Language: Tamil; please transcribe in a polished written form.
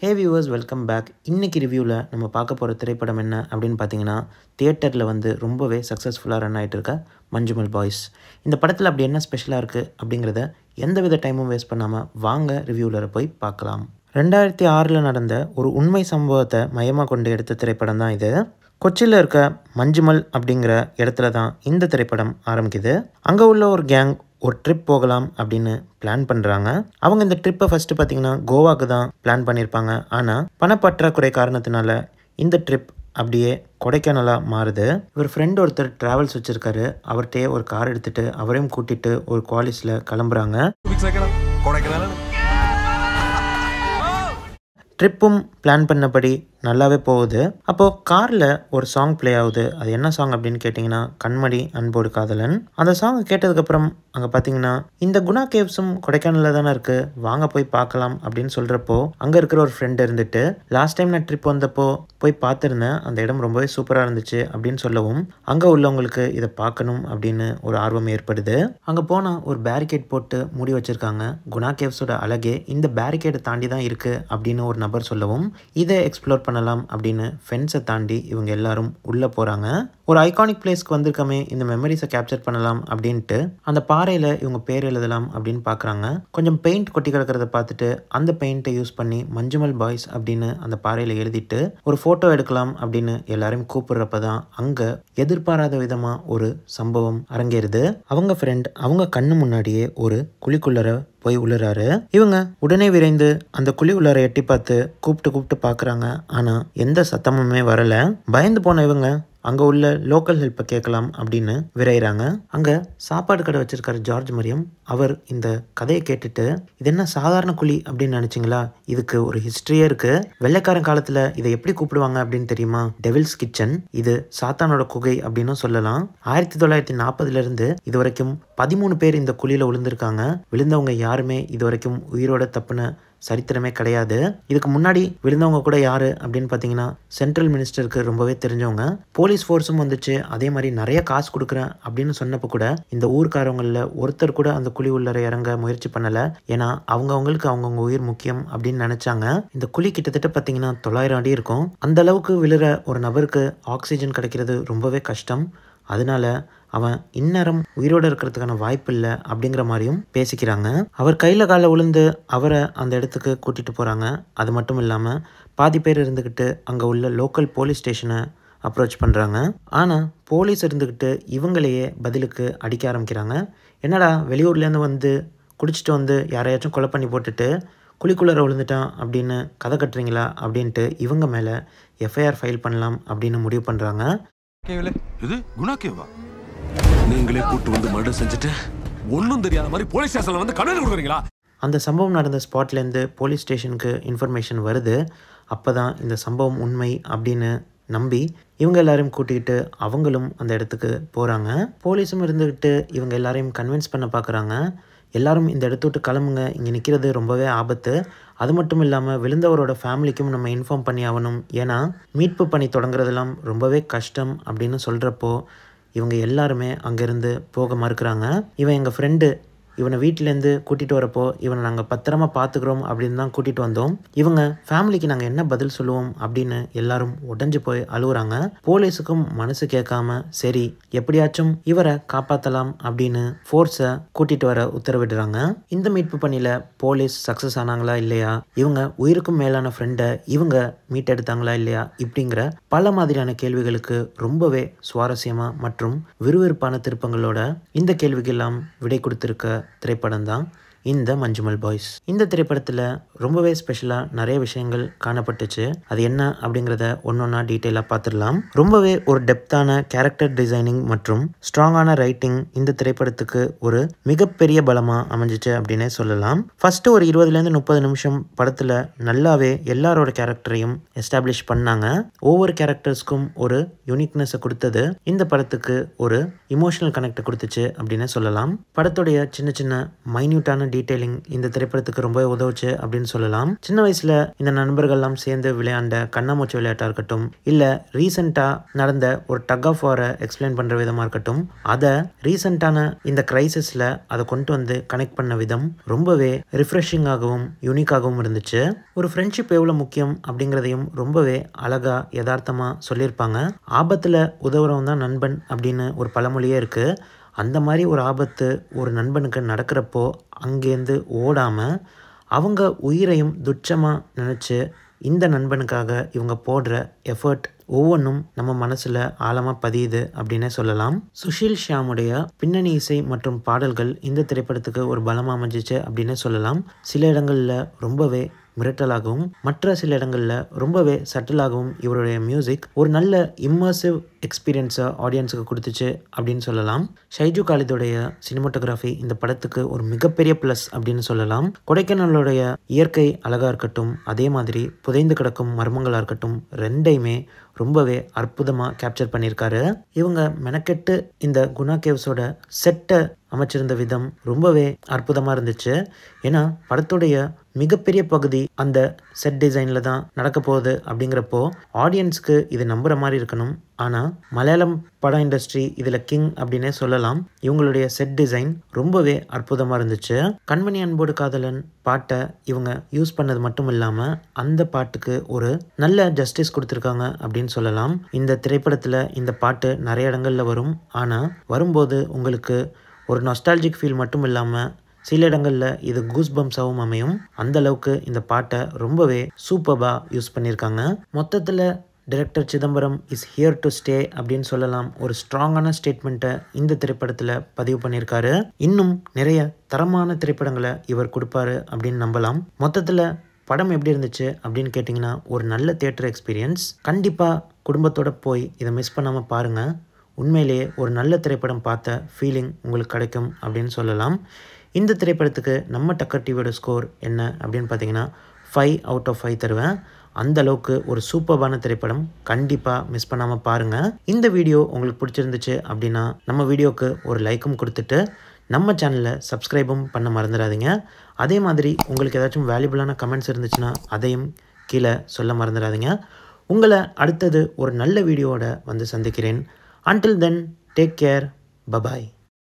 ஹே வியூவர்ஸ், வெல்கம் பேக். இன்றைக்கி ரிவ்யூவில் நம்ம பார்க்க போகிற திரைப்படம் என்ன அப்படின்னு பார்த்தீங்கன்னா, தியேட்டரில் ரொம்பவே சக்ஸஸ்ஃபுல்லாக ரன் ஆகிட்டு இருக்க மஞ்சுமல் பாய்ஸ். இந்த படத்தில் அப்படி என்ன ஸ்பெஷலாக இருக்குது அப்படிங்கிறத எந்தவித டைமும் வேஸ்ட் பண்ணாமல் வாங்க ரிவ்யூவில் போய் பார்க்கலாம். 2006 நடந்த ஒரு உண்மை சம்பவத்தை மையமாக கொண்டு எடுத்த திரைப்படம் தான் இது. கொச்சியில் இருக்க மஞ்சுமல் அப்படிங்கிற இடத்துல தான் இந்த திரைப்படம் ஆரம்பிக்குது. அங்கே உள்ள ஒரு கேங் ஒரு ட்ரிப் போகலாம் அப்படின்னு பிளான் பண்ணுறாங்க. அவங்க இந்த ட்ரிப்பை ஃபஸ்ட்டு பார்த்திங்கன்னா கோவாக்கு தான் பிளான் பண்ணியிருப்பாங்க. ஆனால் பணப்பற்றாக்குறை காரணத்தினால இந்த ட்ரிப் அப்படியே கொடைக்கானலாக மாறுது. இவர் ஃப்ரெண்ட் ஒருத்தர் ட்ராவல்ஸ் வச்சுருக்காரு. அவர்கிட்டயே ஒரு கார் எடுத்துகிட்டு அவரையும் கூட்டிகிட்டு ஒரு குவாலிஸில் கிளம்புறாங்க. ட்ரிப்பும் பிளான் பண்ணபடி நல்லாவே போகுது. அப்போது காரில் ஒரு சாங் ப்ளே ஆகுது. அது என்ன சாங் அப்படின்னு கேட்டிங்கன்னா, கண்மணி அன்போடு காதலன். அந்த சாங் கேட்டதுக்கப்புறம் அங்கே பார்த்தீங்கன்னா, இந்த குணா கேவ்ஸும் கொடைக்கானலில் தானே இருக்குது, வாங்க போய் பார்க்கலாம் அப்படின்னு சொல்கிறப்போ அங்கே இருக்கிற ஒரு ஃப்ரெண்ட் இருந்துட்டு, லாஸ்ட் டைம் நான் ட்ரிப் வந்தப்போ போய் பார்த்துருந்தேன், அந்த இடம் ரொம்பவே சூப்பராக இருந்துச்சு அப்படின்னு சொல்லவும் அங்கே உள்ளவங்களுக்கு இதை பார்க்கணும் அப்படின்னு ஒரு ஆர்வம் ஏற்படுது. அங்கே போனால் ஒரு பேரிகேட் போட்டு மூடி வச்சுருக்காங்க. குணா கேவ்ஸோட அழகே இந்த பேரிகேட்டை தாண்டி தான் இருக்குது அப்படின்னு ஒரு நபர் சொல்லவும், இதை எக்ஸ்ப்ளோர் பண்ணலாம் அப்படின்னு ஃபென்ஸை தாண்டி இவங்க எல்லாரும் உள்ளே போகிறாங்க. ஒரு ஐகானிக் பிளேஸ்க்கு வந்திருக்கமே, இந்த மெமரிஸை கேப்சர் பண்ணலாம் அப்படின்ட்டு அந்த பாறையில் இவங்க பேர் எழுதலாம் அப்படின்னு பார்க்குறாங்க. கொஞ்சம் பெயிண்ட் கொட்டி கிடக்கிறத பார்த்துட்டு அந்த பெயிண்ட்டை யூஸ் பண்ணி மஞ்சுமல் பாய்ஸ் அப்படின்னு அந்த பாறையில் எழுதிட்டு ஒரு ஃபோட்டோ எடுக்கலாம் அப்படின்னு எல்லாரையும் கூப்பிடுறப்ப தான் அங்கே எதிர்பாராத விதமாக ஒரு சம்பவம் அரங்கேறுது. அவங்க ஃப்ரெண்ட் அவங்க கண்ணு முன்னாடியே ஒரு குழிக்குள்ளர போய் உள்ளாரு. இவங்க உடனே விரைந்து அந்த குழி உள்ளார எட்டி பார்த்து கூப்பிட்டு பார்க்குறாங்க. ஆனால் எந்த சத்தமுமே வரல. பயந்து போன இவங்க அங்கே உள்ள லோக்கல் ஹெல்ப்பை கேட்கலாம் அப்படின்னு விரைகிறாங்க. அங்கே சாப்பாடு கடை வச்சிருக்காரு ஜார்ஜ் மரியம். அவர் இந்த கதையை கேட்டுட்டு, இது என்ன சாதாரண குழி அப்படின்னு நினச்சிங்களா, இதுக்கு ஒரு ஹிஸ்ட்ரியே இருக்குது. வெள்ளைக்காரன் காலத்தில் இதை எப்படி கூப்பிடுவாங்க அப்படின்னு தெரியுமா, டெவில்ஸ் கிச்சன். இது சாத்தானோட குகை அப்படின்னு சொல்லலாம். 1940 இது வரைக்கும் 13 பேர் இந்த குழியில் விழுந்திருக்காங்க. விழுந்தவங்க யாருமே இது வரைக்கும் உயிரோட தப்புன சரித்திரமே கிடையாது. இதுக்கு முன்னாடி விழுந்தவங்க கூட யாரு அப்படின்னு பார்த்தீங்கன்னா, சென்ட்ரல் மினிஸ்டருக்கு ரொம்பவே தெரிஞ்சவங்க. போலீஸ் ஃபோர்ஸும் வந்துச்சு. அதே மாதிரி நிறைய காசு கொடுக்குறேன் அப்படின்னு சொன்னப்போ கூட இந்த ஊர்க்காரவங்களில் ஒருத்தர் கூட அந்த குழி உள்ளர இறங்க முயற்சி பண்ணலை. ஏன்னா அவங்கவுங்களுக்கு அவங்கவுங்க உயிர் முக்கியம் அப்படின்னு நினச்சாங்க. இந்த குழி கிட்டத்தட்ட பார்த்தீங்கன்னா 900 அடி இருக்கும். அந்த அளவுக்கு விழுற ஒரு நபருக்கு ஆக்சிஜன் கிடைக்கிறது ரொம்பவே கஷ்டம். அதனால அவன் இந்நேரம் உயிரோடு இருக்கிறதுக்கான வாய்ப்பு இல்லை அப்படிங்கிற மாதிரியும் பேசிக்கிறாங்க. அவர் கையில் காலில் விழுந்து அவரை அந்த இடத்துக்கு கூட்டிகிட்டு போகிறாங்க. அது மட்டும் இல்லாமல் பாதி பேர் இருந்துக்கிட்டு அங்கே உள்ள லோக்கல் போலீஸ் ஸ்டேஷனை அப்ரோச் பண்ணுறாங்க. ஆனால் போலீஸ் இருந்துக்கிட்டு இவங்களையே பதிலுக்கு அடிக்க ஆரம்பிக்கிறாங்க. என்னடா வெளியூர்லேருந்து வந்து குடிச்சிட்டு வந்து யாரையாச்சும் கொலை பண்ணி போட்டுட்டு குழிக்குள்ளர விழுந்துட்டான் அப்படின்னு கதை கட்டுறீங்களா அப்படின்ட்டு இவங்க மேலே எஃப்ஐஆர் ஃபைல் பண்ணலாம் அப்படின்னு முடிவு பண்ணுறாங்க. இது குணா கேவா? நீங்களே கூட்டு வந்து மர்டர் செஞ்சுட்டு ஒன்றும் தெரியாத மாதிரி போலீஸ் ஸ்டேஷன்ல வந்து கண்ணு கொடுக்குறீங்களா? அந்த சம்பவம் நடந்த ஸ்பாட்லேருந்து போலீஸ் ஸ்டேஷனுக்கு இன்ஃபர்மேஷன் வருது. அப்போ தான் இந்த சம்பவம் உண்மை அப்படின்னு நம்பி இவங்க எல்லாரையும் கூட்டிகிட்டு அவங்களும் அந்த இடத்துக்கு போகிறாங்க. போலீஸும் இருந்துக்கிட்டு இவங்க எல்லாரையும் கன்வின்ஸ் பண்ண பார்க்குறாங்க. எல்லாரும் இந்த இடத்த விட்டு கிளம்புங்க, இங்கே நிற்கிறது ரொம்பவே ஆபத்து. அது மட்டும் இல்லாமல் விழுந்தவரோட ஃபேமிலிக்கும் நம்ம இன்ஃபார்ம் பண்ணி ஆகணும், ஏன்னா மீட்பு பணி தொடங்குறதெல்லாம் ரொம்பவே கஷ்டம் அப்படின்னு சொல்கிறப்போ இவங்க எல்லாருமே அங்கேருந்து போக மறுக்கிறாங்க. இவன் எங்கள் ஃப்ரெண்டு, இவனை வீட்டிலேருந்து கூட்டிகிட்டு வரப்போ இவனை நாங்கள் பத்திரமா பார்த்துக்குறோம் அப்படின்னு தான் கூட்டிகிட்டு வந்தோம். இவங்க ஃபேமிலிக்கு நாங்கள் என்ன பதில் சொல்லுவோம் அப்படின்னு எல்லாரும் உடஞ்சி போய் அழுகுறாங்க. போலீஸுக்கும் மனசு கேட்காம சரி எப்படியாச்சும் இவரை காப்பாற்றலாம் அப்படின்னு ஃபோர்ஸை கூட்டிகிட்டு வர உத்தரவிடுறாங்க. இந்த மீட்பு பணியில் போலீஸ் சக்ஸஸ் ஆனாங்களா இல்லையா, இவங்க உயிருக்கும் மேலான ஃப்ரெண்டை இவங்க மீட்டெடுத்தாங்களா இல்லையா, இப்படிங்கிற பல மாதிரியான கேள்விகளுக்கு ரொம்பவே சுவாரஸ்யமாக மற்றும் விறுவிறுப்பான திருப்பங்களோட இந்த கேள்விக்கெல்லாம் விடை கொடுத்துருக்க திரைப்படம் தான் இந்த மஞ்சுமல் பாய்ஸ். இந்த திரைப்படத்தில் ரொம்பவே ஸ்பெஷலாக நிறைய விஷயங்கள் காணப்பட்டுச்சு. அது என்ன அப்படிங்கிறத ஒன்றொன்னா டீட்டெயிலாக பார்த்துடலாம். ரொம்பவே ஒரு டெப்த்தான கேரக்டர் டிசைனிங் மற்றும் ஸ்ட்ராங்கான ரைட்டிங் இந்த திரைப்படத்துக்கு ஒரு மிகப்பெரிய பலமாக அமைஞ்சிச்சு அப்படின்னே சொல்லலாம். ஃபஸ்ட்டு ஒரு 20-30 நிமிஷம் படத்தில் நல்லாவே எல்லாரோட கேரக்டரையும் எஸ்டாப்ளிஷ் பண்ணாங்க. ஒவ்வொரு கேரக்டர்ஸ்க்கும் ஒரு யூனிக்னஸை கொடுத்தது இந்த படத்துக்கு ஒரு இமோஷனல் கனெக்டை கொடுத்துச்சு அப்படின்னே சொல்லலாம். படத்துடைய சின்ன சின்ன மைன்யூட்டான டீடைலிங் இந்த திரைப்படத்துக்கு ரொம்ப உதவுச்சு அப்படின்னு சொல்லலாம். சின்ன வயசுல இந்த நண்பர்கள்லாம் சேர்ந்து விளையாண்ட கண்ணாமூச்சி விளையாட்டா இருக்கட்டும், இல்ல ரீசெண்டா நடந்த ஒரு டக் ஆஃப் வாரை எக்ஸ்பிளைன் பண்ற விதமா இருக்கட்டும், அதை ரீசெண்டான இந்த கிரைசிஸ்ல அதை கொண்டு வந்து கனெக்ட் பண்ண விதம் ரொம்பவே ரிஃப்ரெஷிங்காகவும் யூனிக்காகவும் இருந்துச்சு. ஒரு ஃப்ரெண்ட்ஷிப் எவ்வளவு முக்கியம் அப்படிங்கிறதையும் ரொம்பவே அழகா யதார்த்தமா சொல்லியிருப்பாங்க. ஆபத்துல உதவுறவன் தான் நண்பன் அப்படின்னு ஒரு பழமொழியே இருக்கு. அந்த மாதிரி ஒரு ஆபத்து ஒரு நண்பனுக்கு நடக்கிறப்போ அங்கேருந்து ஓடாமல் அவங்க உயிரையும் துச்சமாக நினச்சி இந்த நண்பனுக்காக இவங்க போடுற எஃபர்ட் ஒவ்வொன்றும் நம்ம மனசில் ஆழமாக பதியுது அப்படின்னே சொல்லலாம். சுஷீல் ஷியாமுடைய பின்னணி இசை மற்றும் பாடல்கள் இந்த திரைப்படத்துக்கு ஒரு பலமாக அமைஞ்சிச்சு அப்படின்னே சொல்லலாம். சில இடங்களில் ரொம்பவே மிரட்டலாகவும் மற்ற சில இடங்களில் ரொம்பவே சட்டிலாகவும் இவருடைய மியூசிக் ஒரு நல்ல இம்மர்சிவ் எக்ஸ்பீரியன்ஸை ஆடியன்ஸுக்கு கொடுத்துச்சு அப்படின்னு சொல்லலாம். ஷைஜு காலிதுடைய சினிமாட்டோகிராஃபி இந்த படத்துக்கு ஒரு மிகப்பெரிய ப்ளஸ் அப்படின்னு சொல்லலாம். கொடைக்கானலுடைய இயற்கை அழகாக இருக்கட்டும், அதே மாதிரி புதைந்து கிடக்கும் மர்மங்களாக இருக்கட்டும், ரெண்டையுமே ரொம்பவே அற்புதமாக கேப்சர் பண்ணியிருக்காரு. இவங்க மெனக்கெட்டு இந்த குணா கேவ்ஸோட செட்டை அமைச்சிருந்த விதம் ரொம்பவே அற்புதமாக இருந்துச்சு. ஏன்னா படத்துடைய மிகப்பெரிய பகுதி அந்த செட் டிசைனில் தான் நடக்க போகுது அப்படிங்கிறப்போ ஆடியன்ஸ்க்கு இது நம்புகிற மாதிரி இருக்கணும். ஆனால் மலையாளம் பட இண்டஸ்ட்ரி இதில் கிங் அப்படின்னே சொல்லலாம். இவங்களுடைய செட் டிசைன் ரொம்பவே அற்புதமாக இருந்துச்சு. கண்மணி அன்போடு காதலன் பாட்டை இவங்க யூஸ் பண்ணது மட்டும் இல்லாமல் அந்த பாட்டுக்கு ஒரு நல்ல ஜஸ்டிஸ் கொடுத்துருக்காங்க அப்படின்னு சொல்லலாம். இந்த திரைப்படத்தில் இந்த பாட்டு நிறைய இடங்களில் வரும். ஆனால் வரும்போது உங்களுக்கு ஒரு நாஸ்டால்ஜிக் ஃபீல் மட்டும் இல்லாமல் சில இடங்களில் இது கூஸ் பம்ஸாகவும் அமையும். அந்த அளவுக்கு இந்த பாட்டை ரொம்பவே சூப்பராக யூஸ் பண்ணியிருக்காங்க. மொத்தத்தில் director Chidambaram is here to stay அப்படின்னு சொல்லலாம். ஒரு ஸ்ட்ராங்கான ஸ்டேட்மெண்ட்டை இந்த திரைப்படத்தில் பதிவு பண்ணியிருக்காரு. இன்னும் நிறைய தரமான திரைப்படங்களை இவர் கொடுப்பாரு அப்படின்னு நம்பலாம். மொத்தத்தில் படம் எப்படி இருந்துச்சு அப்படின்னு கேட்டிங்கன்னா ஒரு நல்ல தியேட்டர் எக்ஸ்பீரியன்ஸ். கண்டிப்பாக குடும்பத்தோடு போய் இதை மிஸ் பண்ணாமல் பாருங்கள். உண்மையிலேயே ஒரு நல்ல திரைப்படம் பார்த்த ஃபீலிங் உங்களுக்கு கிடைக்கும் அப்படின்னு சொல்லலாம். இந்த திரைப்படத்துக்கு நம்ம டக்கர் டிவியோட ஸ்கோர் என்ன அப்படின்னு பார்த்தீங்கன்னா 5 out of 5 தருவேன். அந்த அளவுக்கு ஒரு சூப்பர்பான திரைப்படம். கண்டிப்பாக மிஸ் பண்ணாமல் பாருங்கள். இந்த வீடியோ உங்களுக்கு பிடிச்சிருந்துச்சு அப்படின்னா நம்ம வீடியோக்கு ஒரு லைக்கும் கொடுத்துட்டு நம்ம சேனலை சப்ஸ்கிரைபும் பண்ண மறந்துடாதீங்க. அதே மாதிரி உங்களுக்கு ஏதாச்சும் வேல்யூபிளான கமெண்ட்ஸ் இருந்துச்சுன்னா அதையும் கீழே சொல்ல மறந்துடாதீங்க. உங்களை அடுத்தது ஒரு நல்ல வீடியோவோட வந்து சந்திக்கிறேன். Until then, take care. Bye-bye.